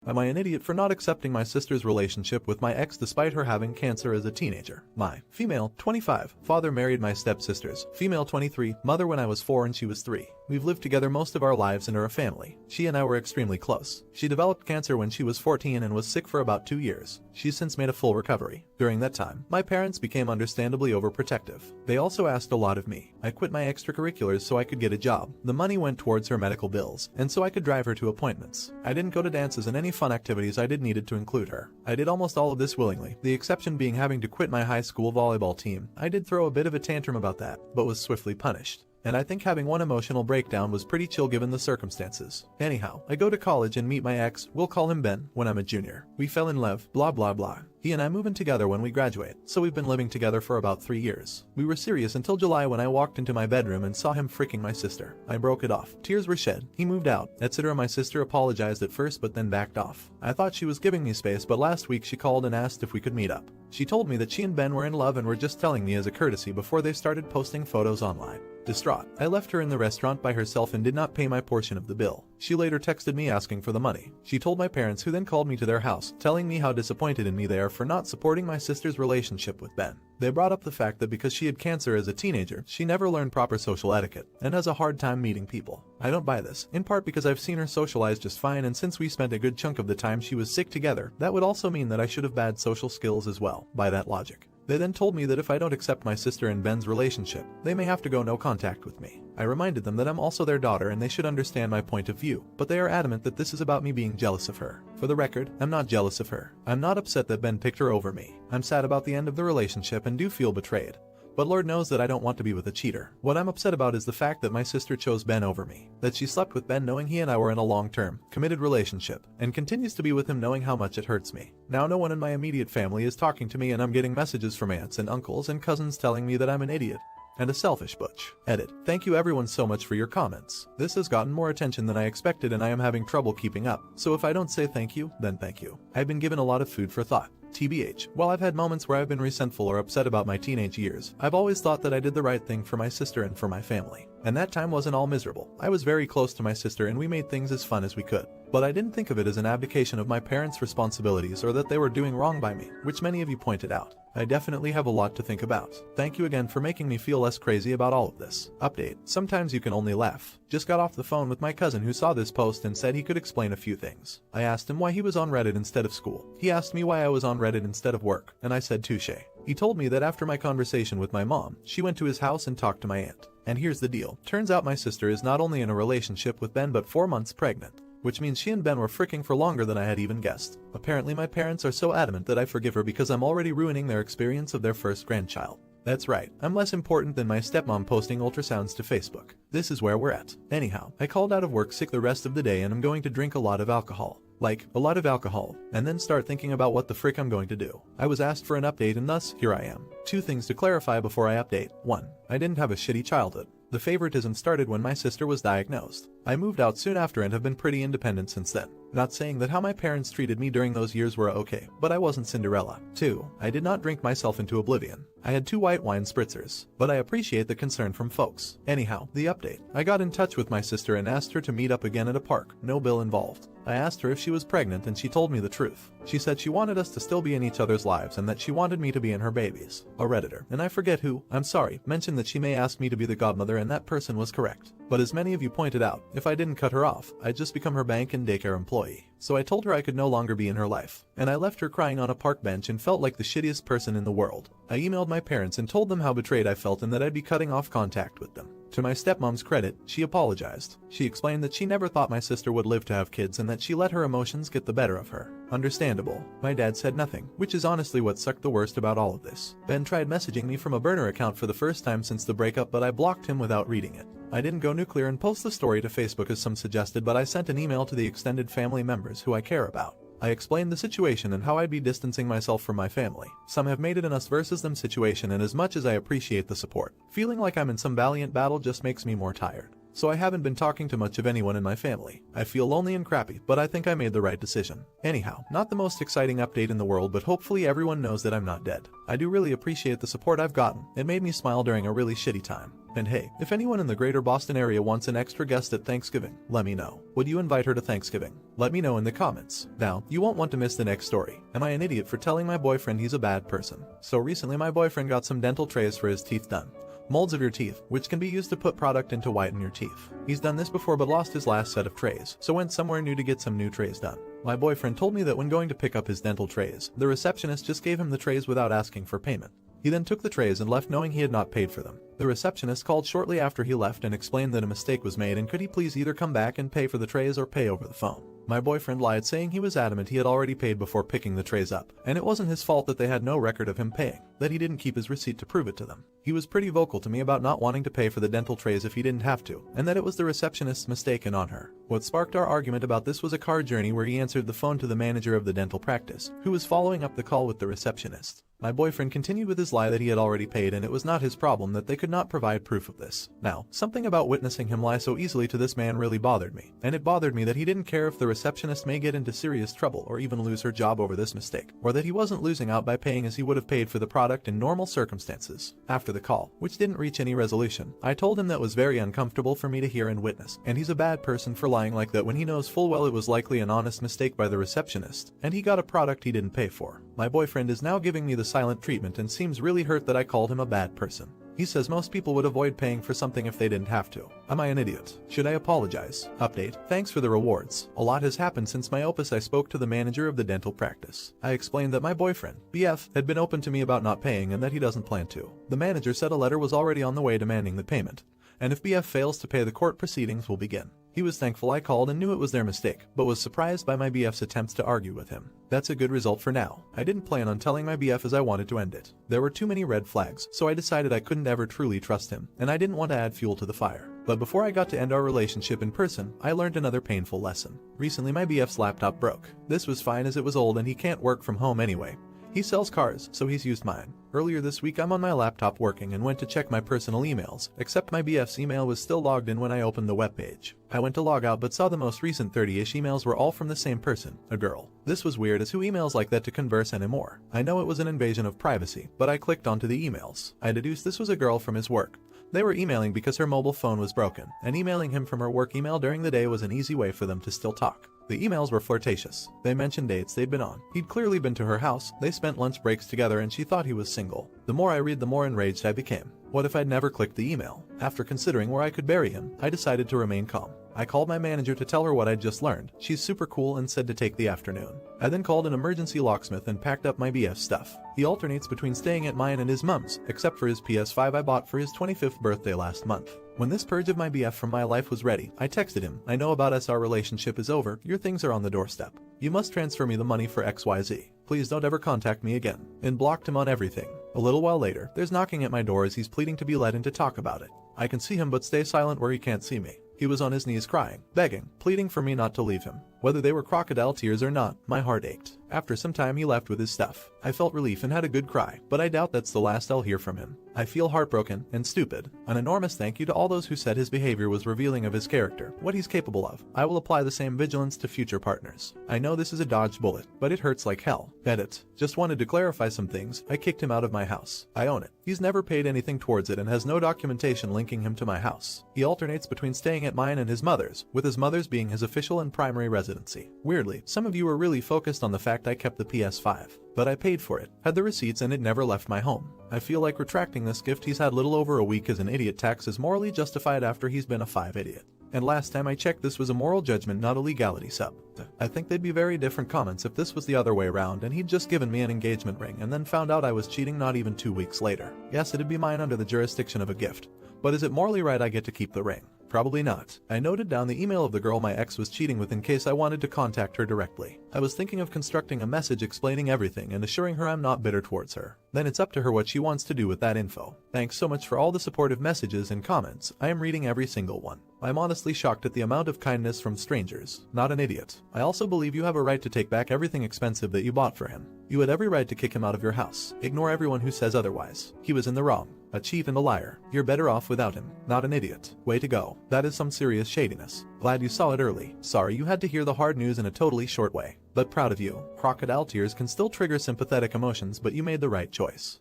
Am I an idiot for not accepting my sister's relationship with my ex despite her having cancer as a teenager? My female, 25, father married my stepsisters, female 23, mother when I was 4 and she was 3. We've lived together most of our lives and are a family. She and I were extremely close. She developed cancer when she was 14 and was sick for about 2 years. She's since made a full recovery. During that time, my parents became understandably overprotective. They also asked a lot of me. I quit my extracurriculars so I could get a job. The money went towards her medical bills, and so I could drive her to appointments. I didn't go to dances and any fun activities I did needed to include her. I did almost all of this willingly, the exception being having to quit my high school volleyball team. I did throw a bit of a tantrum about that, but was swiftly punished. And I think having one emotional breakdown was pretty chill given the circumstances. Anyhow, I go to college and meet my ex, we'll call him Ben, when I'm a junior. We fell in love, blah blah blah. He and I move in together when we graduate, so we've been living together for about 3 years. We were serious until July when I walked into my bedroom and saw him freaking my sister. I broke it off. Tears were shed. He moved out, etc. My sister apologized at first but then backed off. I thought she was giving me space, but last week she called and asked if we could meet up. She told me that she and Ben were in love and were just telling me as a courtesy before they started posting photos online. Distraught, I left her in the restaurant by herself and did not pay my portion of the bill. She later texted me asking for the money. She told my parents, who then called me to their house, telling me how disappointed in me they are for not supporting my sister's relationship with Ben. They brought up the fact that because she had cancer as a teenager, she never learned proper social etiquette and has a hard time meeting people. I don't buy this, in part because I've seen her socialize just fine, and since we spent a good chunk of the time she was sick together, that would also mean that I should have bad social skills as well, by that logic. They then told me that if I don't accept my sister and Ben's relationship, they may have to go no contact with me. I reminded them that I'm also their daughter and they should understand my point of view, but they are adamant that this is about me being jealous of her. For the record, I'm not jealous of her. I'm not upset that Ben picked her over me. I'm sad about the end of the relationship and do feel betrayed. But Lord knows that I don't want to be with a cheater. What I'm upset about is the fact that my sister chose Ben over me, that she slept with Ben knowing he and I were in a long-term, committed relationship, and continues to be with him knowing how much it hurts me. Now no one in my immediate family is talking to me and I'm getting messages from aunts and uncles and cousins telling me that I'm an idiot and a selfish butch. Edit. Thank you everyone so much for your comments. This has gotten more attention than I expected and I am having trouble keeping up, so if I don't say thank you, then thank you. I've been given a lot of food for thought. TBH, while I've had moments where I've been resentful or upset about my teenage years, I've always thought that I did the right thing for my sister and for my family. And that time wasn't all miserable. I was very close to my sister and we made things as fun as we could. But I didn't think of it as an abdication of my parents' responsibilities or that they were doing wrong by me, which many of you pointed out. I definitely have a lot to think about. Thank you again for making me feel less crazy about all of this. Update. Sometimes you can only laugh. Just got off the phone with my cousin who saw this post and said he could explain a few things. I asked him why he was on Reddit instead of school. He asked me why I was on Reddit instead of work, and I said touche. He told me that after my conversation with my mom, she went to his house and talked to my aunt. And here's the deal. Turns out my sister is not only in a relationship with Ben but 4 months pregnant, which means she and Ben were fricking for longer than I had even guessed. Apparently my parents are so adamant that I forgive her because I'm already ruining their experience of their first grandchild. That's right, I'm less important than my stepmom posting ultrasounds to Facebook. This is where we're at. Anyhow, I called out of work sick the rest of the day and I'm going to drink a lot of alcohol. Like, a lot of alcohol, and then start thinking about what the frick I'm going to do. I was asked for an update and thus, here I am. 2 things to clarify before I update. 1. I didn't have a shitty childhood. The favoritism started when my sister was diagnosed. I moved out soon after and have been pretty independent since then. Not saying that how my parents treated me during those years were okay, but I wasn't Cinderella. 2. I did not drink myself into oblivion. I had 2 white wine spritzers, but I appreciate the concern from folks. Anyhow, the update. I got in touch with my sister and asked her to meet up again at a park, no bill involved. I asked her if she was pregnant and she told me the truth. She said she wanted us to still be in each other's lives and that she wanted me to be in her babies. A Redditor, and I forget who, I'm sorry, mentioned that she may ask me to be the godmother and that person was correct. But as many of you pointed out, if I didn't cut her off, I'd just become her bank and daycare employee. So I told her I could no longer be in her life, and I left her crying on a park bench and felt like the shittiest person in the world. I emailed my parents and told them how betrayed I felt and that I'd be cutting off contact with them. To my stepmom's credit, she apologized. She explained that she never thought my sister would live to have kids and that she let her emotions get the better of her. Understandable. My dad said nothing, which is honestly what sucked the worst about all of this. Ben tried messaging me from a burner account for the first time since the breakup, but I blocked him without reading it. I didn't go nuclear and post the story to Facebook as some suggested, but I sent an email to the extended family members who I care about. I explained the situation and how I'd be distancing myself from my family. Some have made it an us versus them situation, and as much as I appreciate the support, feeling like I'm in some valiant battle just makes me more tired. so I haven't been talking to much of anyone in my family. I feel lonely and crappy, but I think I made the right decision. Anyhow, not the most exciting update in the world, but hopefully everyone knows that I'm not dead. I do really appreciate the support I've gotten. It made me smile during a really shitty time. And hey, if anyone in the greater Boston area wants an extra guest at Thanksgiving, let me know. Would you invite her to Thanksgiving? Let me know in the comments. Now, you won't want to miss the next story. Am I an idiot for telling my boyfriend he's a bad person? So recently my boyfriend got some dental trays for his teeth done. Molds of your teeth, which can be used to put product in to whiten your teeth. He's done this before but lost his last set of trays, so went somewhere new to get some new trays done. My boyfriend told me that when going to pick up his dental trays, the receptionist just gave him the trays without asking for payment. He then took the trays and left knowing he had not paid for them. The receptionist called shortly after he left and explained that a mistake was made and could he please either come back and pay for the trays or pay over the phone. My boyfriend lied, saying he was adamant he had already paid before picking the trays up, and it wasn't his fault that they had no record of him paying, that he didn't keep his receipt to prove it to them. He was pretty vocal to me about not wanting to pay for the dental trays if he didn't have to, and that it was the receptionist's mistake and on her. What sparked our argument about this was a car journey where he answered the phone to the manager of the dental practice, who was following up the call with the receptionist. My boyfriend continued with his lie that he had already paid and it was not his problem that they could not provide proof of this. Now, something about witnessing him lie so easily to this man really bothered me, and it bothered me that he didn't care if the receptionist may get into serious trouble or even lose her job over this mistake, or that he wasn't losing out by paying as he would have paid for the product in normal circumstances. After the call, which didn't reach any resolution, I told him that was very uncomfortable for me to hear and witness, and he's a bad person for lying like that when he knows full well it was likely an honest mistake by the receptionist, and he got a product he didn't pay for. My boyfriend is now giving me the silent treatment and seems really hurt that I called him a bad person. He says most people would avoid paying for something if they didn't have to. Am I an idiot? Should I apologize? Update. Thanks for the rewards. A lot has happened since my opus. I spoke to the manager of the dental practice. I explained that my boyfriend, BF, had been open to me about not paying and that he doesn't plan to. The manager said a letter was already on the way demanding the payment, and if BF fails to pay, the court proceedings will begin. He was thankful I called and knew it was their mistake, but was surprised by my BF's attempts to argue with him. That's a good result for now. I didn't plan on telling my BF as I wanted to end it. There were too many red flags, so I decided I couldn't ever truly trust him, and I didn't want to add fuel to the fire. But before I got to end our relationship in person, I learned another painful lesson. Recently my BF's laptop broke. This was fine as it was old and he can't work from home anyway. He sells cars, so he's used mine. Earlier this week I'm on my laptop working and went to check my personal emails, except my BF's email was still logged in when I opened the webpage. I went to log out but saw the most recent 30-ish emails were all from the same person, a girl. This was weird, as who emails like that to converse anymore? I know it was an invasion of privacy, but I clicked onto the emails. I deduced this was a girl from his work. They were emailing because her mobile phone was broken, and emailing him from her work email during the day was an easy way for them to still talk. The emails were flirtatious. They mentioned dates they'd been on. He'd clearly been to her house, they spent lunch breaks together, and she thought he was single. The more I read, the more enraged I became. What if I'd never clicked the email? After considering where I could bury him, I decided to remain calm. I called my manager to tell her what I'd just learned. She's super cool and said to take the afternoon. I then called an emergency locksmith and packed up my BF's stuff. He alternates between staying at mine and his mom's, except for his PS5 I bought for his 25th birthday last month. When this purge of my BF from my life was ready, I texted him, "I know about us, our relationship is over, your things are on the doorstep. You must transfer me the money for XYZ. Please don't ever contact me again," and blocked him on everything. A little while later, there's knocking at my door as he's pleading to be let in to talk about it. I can see him but stay silent where he can't see me. He was on his knees crying, begging, pleading for me not to leave him. Whether they were crocodile tears or not, my heart ached. After some time he left with his stuff. I felt relief and had a good cry, but I doubt that's the last I'll hear from him. I feel heartbroken and stupid. An enormous thank you to all those who said his behavior was revealing of his character, what he's capable of. I will apply the same vigilance to future partners. I know this is a dodged bullet, but it hurts like hell. Edit. Just wanted to clarify some things. I kicked him out of my house. I own it. He's never paid anything towards it and has no documentation linking him to my house. He alternates between staying at mine and his mother's, with his mother's being his official and primary residency. Weirdly, some of you were really focused on the fact I kept the PS5. But I paid for it, had the receipts, and it never left my home. I feel like retracting this gift. He's had little over a week as an idiot tax is morally justified after he's been a 5 idiot. And last time I checked, this was a moral judgment, not a legality sub. I think they'd be very different comments if this was the other way around and he'd just given me an engagement ring and then found out I was cheating not even 2 weeks later. Yes, it'd be mine under the jurisdiction of a gift. But is it morally right I get to keep the ring? Probably not. I noted down the email of the girl my ex was cheating with in case I wanted to contact her directly. I was thinking of constructing a message explaining everything and assuring her I'm not bitter towards her. Then it's up to her what she wants to do with that info. Thanks so much for all the supportive messages and comments. I am reading every single one. I'm honestly shocked at the amount of kindness from strangers. Not an idiot. I also believe you have a right to take back everything expensive that you bought for him. You had every right to kick him out of your house. Ignore everyone who says otherwise. He was in the wrong. A cheat and a liar. You're better off without him. Not an idiot. Way to go. That is some serious shadiness. Glad you saw it early. Sorry you had to hear the hard news in a totally short way. But proud of you. Crocodile tears can still trigger sympathetic emotions, but you made the right choice.